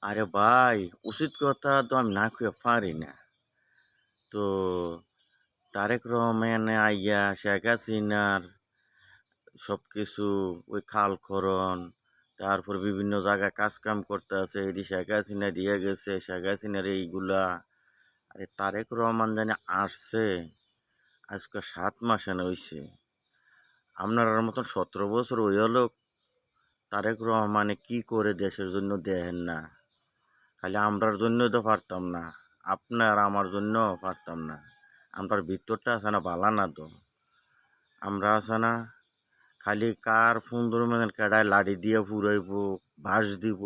আরে ভাই, উচিত কথা তো আমি না কইয়া পারি না। তো তারেক রহমান আইয়া শেখ হাসিনার সবকিছু ওই খাল খনন, তারপর বিভিন্ন জায়গায় কাজ-কাম করতাছে। এটি শেখ হাসিনা দিয়ে গেছে, শেখ হাসিনার এইগুলা। আরে তারেক রহমান জানি আসছে আজকে ৭ মাস এনে হইছে। আপনার মতন ১৭ বছর হইয়া লোক তারেক রহমানে কি করে দেশের জন্য দেখেন না। খালি আমরার জন্যই তো পারতাম না, আপনার আমার জন্য পারতাম না। আমরার ভিতরটা আছে না বালা না তো। আমরা আছে না খালি কার ১৫ মিনিট কেডায় লাঠি দিয়ে ফুরাইব, বাঁশ দিব,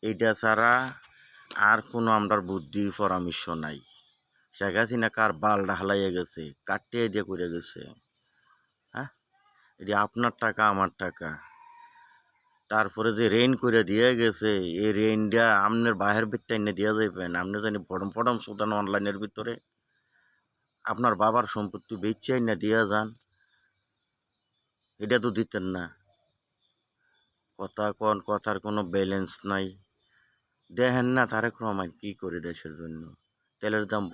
এইটা ছাড়া আর কোনো আমরার বুদ্ধি পরামর্শ নাই। শেখ হাসিনা কার বালটা হালাইয়া গেছে, কাটিয়ে দিয়ে করে গেছে। হ্যাঁ, এটি আপনার টাকা আমার টাকা। তারপরে যে রেইন করে দিয়ে গেছে, এই রেইনটা আপনার বাহের ভিতরে এনে দিয়ে যাইবেন। আপনি জানি ফটম ফটম সুদান অনলাইনের ভিতরে আপনার বাবার সম্পত্তি বেচে এনে দিয়ে যান, এটা তো দিতেন না। কথার কোনো ব্যালেন্স নাই। দেখেন না তারেক রহমান কি করে দেশের জন্য। তেলের দাম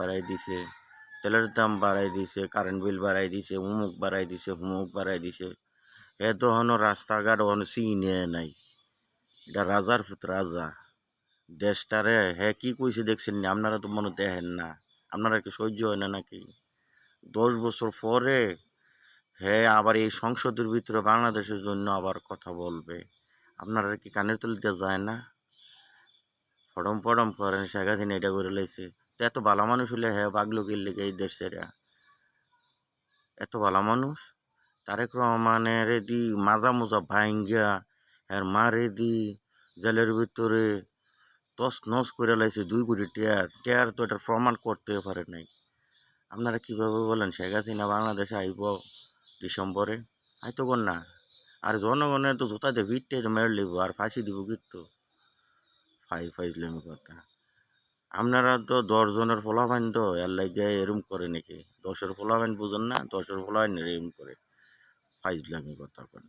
বাড়াই দিছে, কারেন্ট বিল বাড়াই দিছে, অমুক বাড়াই দিছে, হুমুক বাড়াই দিছে। এ তো হনো রাস্তাঘাট হনো চিনে নাই। এটা রাজার পুত রাজা। দেশটারে হ্যাঁ কি কইছে দেখছেন নি? আপনারা তো মনে দেখেন না। আপনারা কি সহ্য হয় না নাকি? ১০ বছর পরে হ্যাঁ আবার এই সংসদের ভিতরে বাংলাদেশের জন্য আবার কথা বলবে। আপনারা কি কানের তলিতে যায় না? ফটম ফটম করেন, শেখ হাসিনা এটা করে লাইছে। তো এত ভালো মানুষ হলে হ্যাঁ বাগলো কি লেগে এই দেশ ছেড়া? এত ভালো মানুষ? তারেক রহমানের দি মাজা মোজা ভাইঙ্গা আর মারে দি জেলের ভিতরে তস নস করে লাইছে ২ কোটি টেয়ার টেয়ার তো এটা প্রমাণ করতে পারে নাই। আপনারা কিভাবে বলেন শেখ হাসিনা বাংলাদেশে আইব ডিসেম্বরে? আইতো কর না। আর জনগণের তো জোতা দিয়ে ভিটতে মেরে লিব আর ফাঁসি দিব কিন্তু ফাইজলামি কথা। আপনারা তো ১০ জনের পোলাপাইন তো এর লাগে এরম করে নাকি? ১০-এর পোলাপাইন বুঝেন না? ১০-এর পোলাপাইন এরম করে ফাইজলামি কথা কন।